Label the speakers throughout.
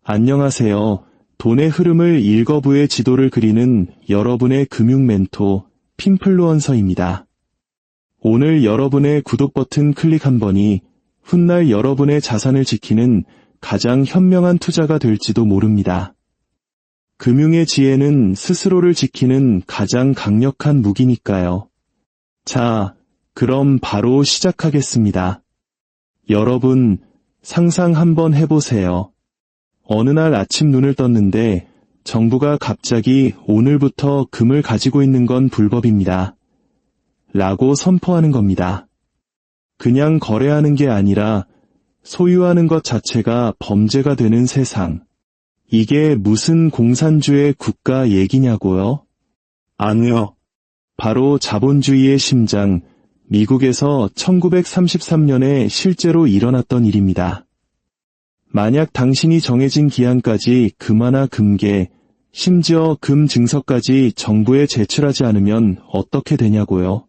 Speaker 1: 안녕하세요. 돈의 흐름을 읽어부의 지도를 그리는 여러분의 금융 멘토, 핀플루언서입니다. 오늘 여러분의 구독 버튼 클릭 한 번이 훗날 여러분의 자산을 지키는 가장 현명한 투자가 될지도 모릅니다. 금융의 지혜는 스스로를 지키는 가장 강력한 무기니까요. 자, 그럼 바로 시작하겠습니다. 여러분, 상상 한번 해보세요. 어느 날 아침 눈을 떴는데 정부가 갑자기 오늘부터 금을 가지고 있는 건 불법입니다. 라고 선포하는 겁니다. 그냥 거래하는 게 아니라 소유하는 것 자체가 범죄가 되는 세상. 이게 무슨 공산주의 국가 얘기냐고요? 아니요. 바로 자본주의의 심장, 미국에서 1933년에 실제로 일어났던 일입니다. 만약 당신이 정해진 기한까지 금 하나 금괴, 심지어 금 증서까지 정부에 제출하지 않으면 어떻게 되냐고요?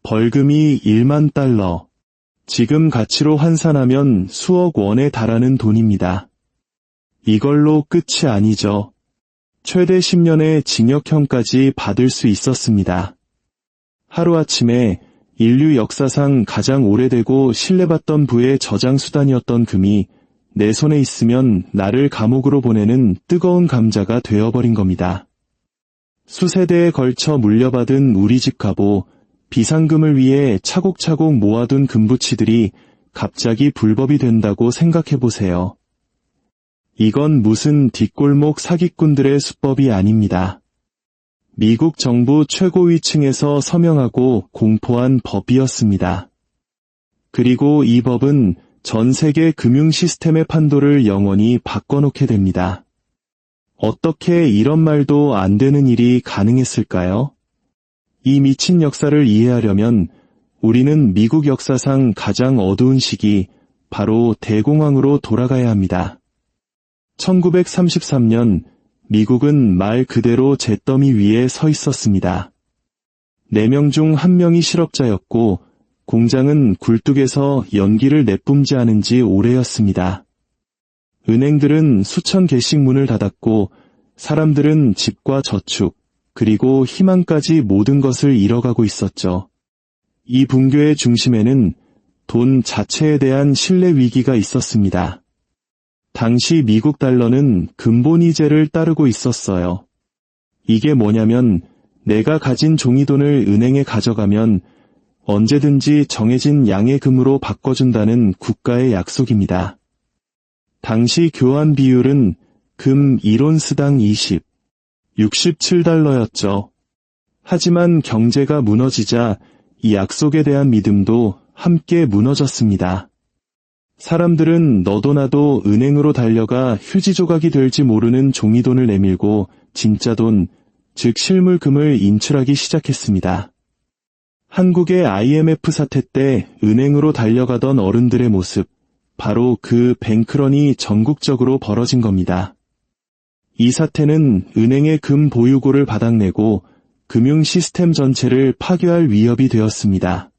Speaker 1: 벌금이 1만 달러. 지금 가치로 환산하면 수억 원에 달하는 돈입니다. 이걸로 끝이 아니죠. 최대 10년의 징역형까지 받을 수 있었습니다. 하루아침에 인류 역사상 가장 오래되고 신뢰받던 부의 저장 수단이었던 금이 내 손에 있으면 나를 감옥으로 보내는 뜨거운 감자가 되어버린 겁니다. 수세대에 걸쳐 물려받은 우리 집 가보, 비상금을 위해 차곡차곡 모아둔 금부치들이 갑자기 불법이 된다고 생각해보세요. 이건 무슨 뒷골목 사기꾼들의 수법이 아닙니다. 미국 정부 최고위층에서 서명하고 공포한 법이었습니다. 그리고 이 법은 전 세계 금융 시스템의 판도를 영원히 바꿔놓게 됩니다. 어떻게 이런 말도 안 되는 일이 가능했을까요? 이 미친 역사를 이해하려면 우리는 미국 역사상 가장 어두운 시기, 바로 대공황으로 돌아가야 합니다. 1933년 미국은 말 그대로 잿더미 위에 서 있었습니다. 4명 중 1명이 실업자였고 공장은 굴뚝에서 연기를 내뿜지 않은 지 오래였습니다. 은행들은 수천 개씩 문을 닫았고 사람들은 집과 저축, 그리고 희망까지 모든 것을 잃어가고 있었죠. 이 붕괴의 중심에는 돈 자체에 대한 신뢰 위기가 있었습니다. 당시 미국 달러는 근본이제를 따르고 있었어요. 이게 뭐냐면 내가 가진 종이돈을 은행에 가져가면 언제든지 정해진 양의 금으로 바꿔준다는 국가의 약속입니다. 당시 교환 비율은 금 1온스당 67달러였죠. 하지만 경제가 무너지자 이 약속에 대한 믿음도 함께 무너졌습니다. 사람들은 너도 나도 은행으로 달려가 휴지 조각이 될지 모르는 종이돈을 내밀고 진짜 돈, 즉 실물금을 인출하기 시작했습니다. 한국의 IMF 사태 때 은행으로 달려가던 어른들의 모습, 바로 그 뱅크런이 전국적으로 벌어진 겁니다. 이 사태는 은행의 금 보유고를 바닥내고 금융 시스템 전체를 파괴할 위협이 되었습니다.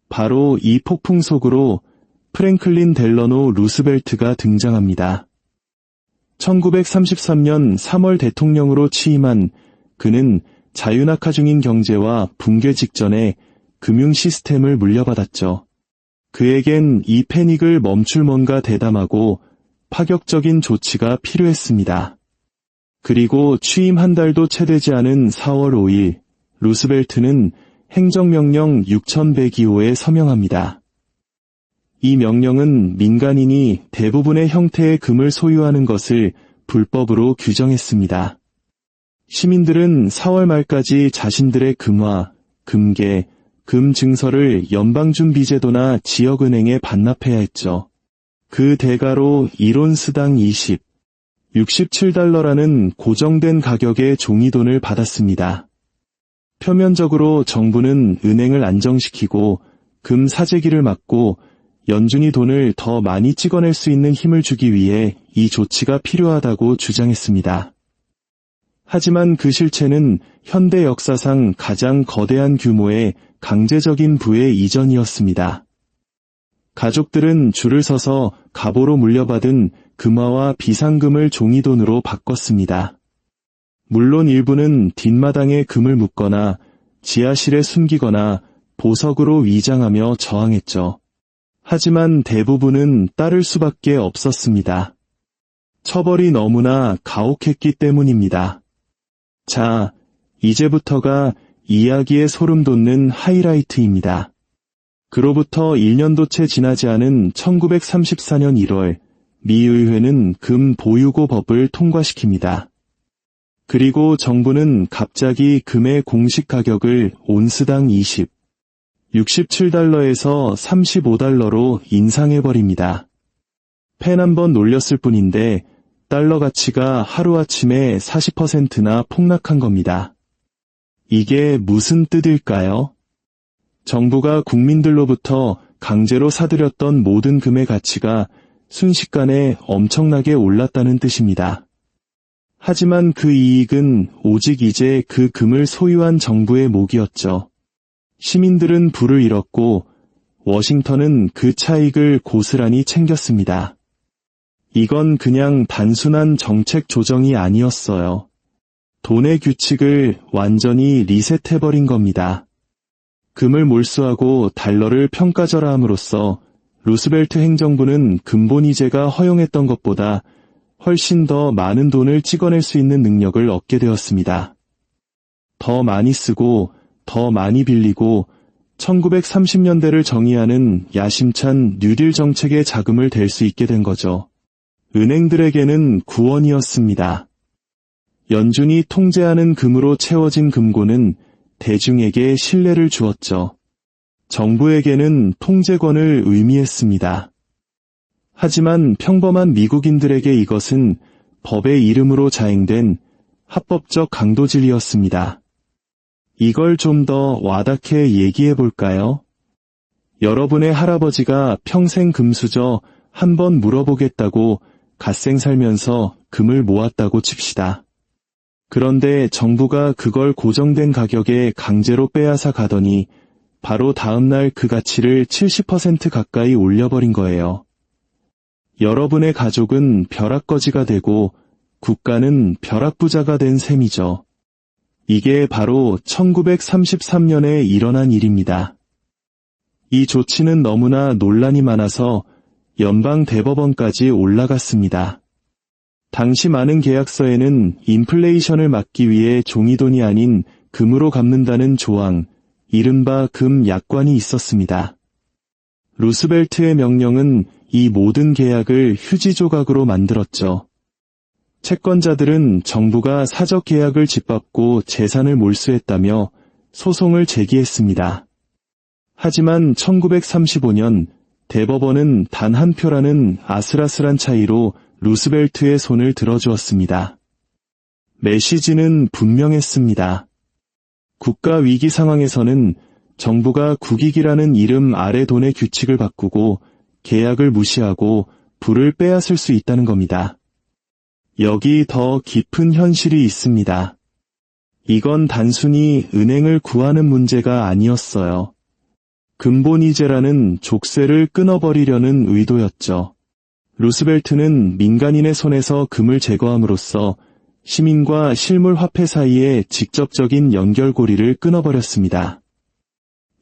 Speaker 1: 바로 이 폭풍 속으로 프랭클린 델러노 루스벨트가 등장합니다. 1933년 3월 대통령으로 취임한 그는 자유낙하 중인 경제와 붕괴 직전에 금융 시스템을 물려받았죠. 그에겐 이 패닉을 멈출 뭔가 대담하고 파격적인 조치가 필요했습니다. 그리고 취임 한 달도 채 되지 않은 4월 5일, 루스벨트는 행정명령 6102호에 서명합니다. 이 명령은 민간인이 대부분의 형태의 금을 소유하는 것을 불법으로 규정했습니다. 시민들은 4월 말까지 자신들의 금화, 금괴, 금 증서를 연방준비제도나 지역은행에 반납해야 했죠. 그 대가로 1온스당 67달러라는 고정된 가격의 종이돈을 받았습니다. 표면적으로 정부는 은행을 안정시키고 금 사재기를 막고 연준이 돈을 더 많이 찍어낼 수 있는 힘을 주기 위해 이 조치가 필요하다고 주장했습니다. 하지만 그 실체는 현대 역사상 가장 거대한 규모의 강제적인 부의 이전이었습니다. 가족들은 줄을 서서 갑오로 물려받은 금화와 비상금을 종이돈으로 바꿨습니다. 물론 일부는 뒷마당에 금을 묻거나 지하실에 숨기거나 보석으로 위장하며 저항했죠. 하지만 대부분은 따를 수밖에 없었습니다. 처벌이 너무나 가혹했기 때문입니다. 자, 이제부터가 이야기에 소름 돋는 하이라이트입니다. 그로부터 1년도 채 지나지 않은 1934년 1월, 미 의회는 금 보유고 법을 통과시킵니다. 그리고 정부는 갑자기 금의 공식 가격을 온스당 67달러에서 35달러로 인상해버립니다. 펜 한 번 놀렸을 뿐인데 달러 가치가 하루아침에 40%나 폭락한 겁니다. 이게 무슨 뜻일까요? 정부가 국민들로부터 강제로 사들였던 모든 금의 가치가 순식간에 엄청나게 올랐다는 뜻입니다. 하지만 그 이익은 오직 이제 그 금을 소유한 정부의 몫이었죠. 시민들은 부를 잃었고 워싱턴은 그 차익을 고스란히 챙겼습니다. 이건 그냥 단순한 정책 조정이 아니었어요. 돈의 규칙을 완전히 리셋해버린 겁니다. 금을 몰수하고 달러를 평가절하함으로써 루스벨트 행정부는 금본위제가 허용했던 것보다 훨씬 더 많은 돈을 찍어낼 수 있는 능력을 얻게 되었습니다. 더 많이 쓰고 더 많이 빌리고 1930년대를 정의하는 야심찬 뉴딜 정책의 자금을 댈 수 있게 된 거죠. 은행들에게는 구원이었습니다. 연준이 통제하는 금으로 채워진 금고는 대중에게 신뢰를 주었죠. 정부에게는 통제권을 의미했습니다. 하지만 평범한 미국인들에게 이것은 법의 이름으로 자행된 합법적 강도질이었습니다. 이걸 좀 더 와닿게 얘기해 볼까요? 여러분의 할아버지가 평생 금수저 한번 물어보겠다고 갓생 살면서 금을 모았다고 칩시다. 그런데 정부가 그걸 고정된 가격에 강제로 빼앗아 가더니 바로 다음날 그 가치를 70% 가까이 올려버린 거예요. 여러분의 가족은 벼락거지가 되고 국가는 벼락부자가 된 셈이죠. 이게 바로 1933년에 일어난 일입니다. 이 조치는 너무나 논란이 많아서 연방 대법원까지 올라갔습니다. 당시 많은 계약서에는 인플레이션을 막기 위해 종이돈이 아닌 금으로 갚는다는 조항, 이른바 금 약관이 있었습니다. 루스벨트의 명령은 이 모든 계약을 휴지 조각으로 만들었죠. 채권자들은 정부가 사적 계약을 짓밟고 재산을 몰수했다며 소송을 제기했습니다. 하지만 1935년 대법원은 단 한 표라는 아슬아슬한 차이로 루스벨트의 손을 들어주었습니다. 메시지는 분명했습니다. 국가 위기 상황에서는 정부가 국익이라는 이름 아래 돈의 규칙을 바꾸고 계약을 무시하고 부를 빼앗을 수 있다는 겁니다. 여기 더 깊은 현실이 있습니다. 이건 단순히 은행을 구하는 문제가 아니었어요. 금본위제라는 족쇄를 끊어버리려는 의도였죠. 루스벨트는 민간인의 손에서 금을 제거함으로써 시민과 실물 화폐 사이의 직접적인 연결고리를 끊어버렸습니다.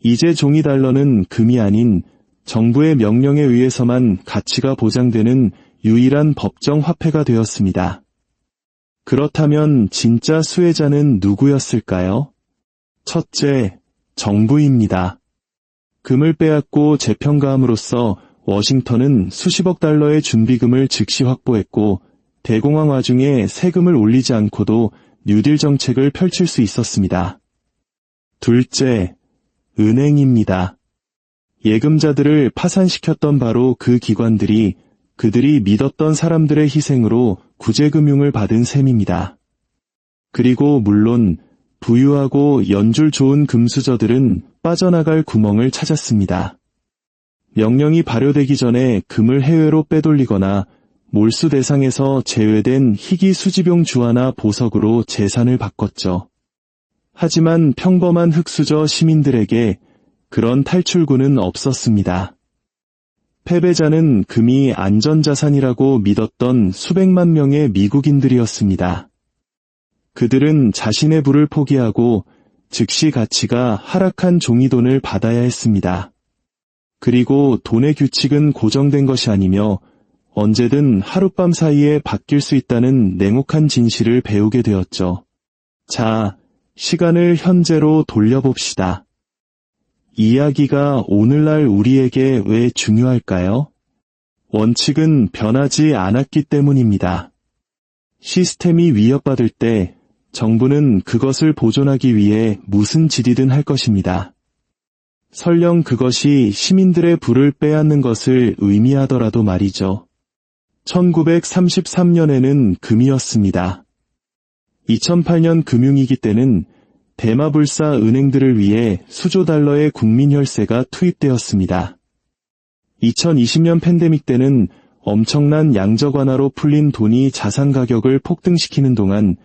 Speaker 1: 이제 종이 달러는 금이 아닌 정부의 명령에 의해서만 가치가 보장되는 유일한 법정 화폐가 되었습니다. 그렇다면 진짜 수혜자는 누구였을까요? 첫째, 정부입니다. 금을 빼앗고 재평가함으로써 워싱턴은 수십억 달러의 준비금을 즉시 확보했고 대공황 와중에 세금을 올리지 않고도 뉴딜 정책을 펼칠 수 있었습니다. 둘째, 은행입니다. 예금자들을 파산시켰던 바로 그 기관들이 그들이 믿었던 사람들의 희생으로 구제금융을 받은 셈입니다. 그리고 물론 부유하고 연줄 좋은 금수저들은 빠져나갈 구멍을 찾았습니다. 명령이 발효되기 전에 금을 해외로 빼돌리거나 몰수 대상에서 제외된 희귀 수집용 주화나 보석으로 재산을 바꿨죠. 하지만 평범한 흙수저 시민들에게 그런 탈출구는 없었습니다. 패배자는 금이 안전자산이라고 믿었던 수백만 명의 미국인들이었습니다. 그들은 자신의 부를 포기하고 즉시 가치가 하락한 종이돈을 받아야 했습니다. 그리고 돈의 규칙은 고정된 것이 아니며 언제든 하룻밤 사이에 바뀔 수 있다는 냉혹한 진실을 배우게 되었죠. 자, 시간을 현재로 돌려봅시다. 이야기가 오늘날 우리에게 왜 중요할까요? 원칙은 변하지 않았기 때문입니다. 시스템이 위협받을 때 정부는 그것을 보존하기 위해 무슨 짓이든 할 것입니다. 설령 그것이 시민들의 부를 빼앗는 것을 의미하더라도 말이죠. 1933년에는 금이었습니다. 2008년 금융위기 때는 대마불사 은행들을 위해 수조 달러의 국민 혈세가 투입되었습니다. 2020년 팬데믹 때는 엄청난 양적 완화로 풀린 돈이 자산 가격을 폭등시키는 동안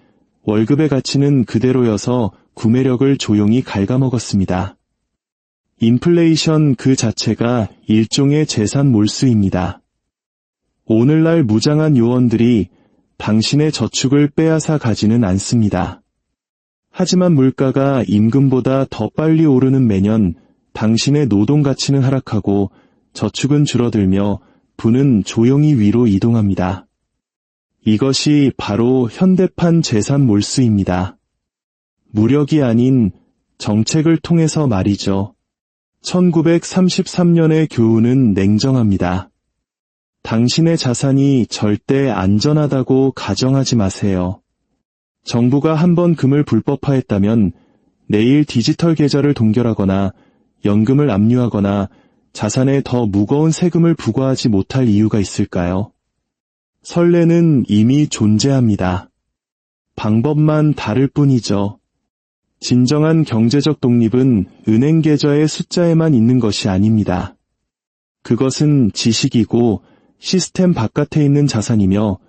Speaker 1: 월급의 가치는 그대로여서 구매력을 조용히 갉아먹었습니다. 인플레이션 그 자체가 일종의 재산 몰수입니다. 오늘날 무장한 요원들이 당신의 저축을 빼앗아 가지는 않습니다. 하지만 물가가 임금보다 더 빨리 오르는 매년 당신의 노동 가치는 하락하고 저축은 줄어들며 부는 조용히 위로 이동합니다. 이것이 바로 현대판 재산 몰수입니다. 무력이 아닌 정책을 통해서 말이죠. 1933년의 교훈은 냉정합니다. 당신의 자산이 절대 안전하다고 가정하지 마세요. 정부가 한번 금을 불법화했다면 내일 디지털 계좌를 동결하거나 연금을 압류하거나 자산에 더 무거운 세금을 부과하지 못할 이유가 있을까요? 선례는 이미 존재합니다. 방법만 다를 뿐이죠. 진정한 경제적 독립은 은행 계좌의 숫자에만 있는 것이 아닙니다. 그것은 지식이고 시스템 바깥에 있는 자산이며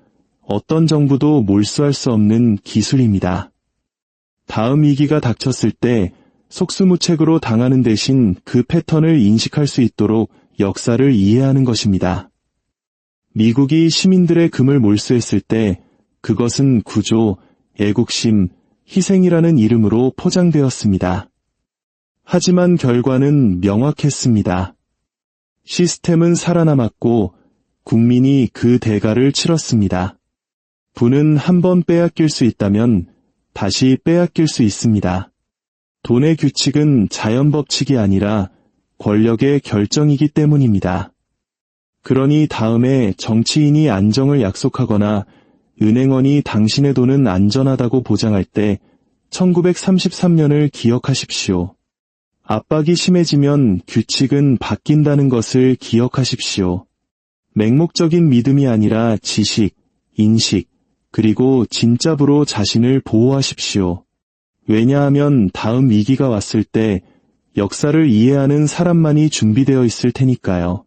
Speaker 1: 어떤 정부도 몰수할 수 없는 기술입니다. 다음 위기가 닥쳤을 때 속수무책으로 당하는 대신 그 패턴을 인식할 수 있도록 역사를 이해하는 것입니다. 미국이 시민들의 금을 몰수했을 때 그것은 구조, 애국심, 희생이라는 이름으로 포장되었습니다. 하지만 결과는 명확했습니다. 시스템은 살아남았고 국민이 그 대가를 치렀습니다. 부는 한 번 빼앗길 수 있다면 다시 빼앗길 수 있습니다. 돈의 규칙은 자연 법칙이 아니라 권력의 결정이기 때문입니다. 그러니 다음에 정치인이 안정을 약속하거나 은행원이 당신의 돈은 안전하다고 보장할 때 1933년을 기억하십시오. 압박이 심해지면 규칙은 바뀐다는 것을 기억하십시오. 맹목적인 믿음이 아니라 지식, 인식, 그리고 진짜 부로 자신을 보호하십시오. 왜냐하면 다음 위기가 왔을 때 역사를 이해하는 사람만이 준비되어 있을 테니까요.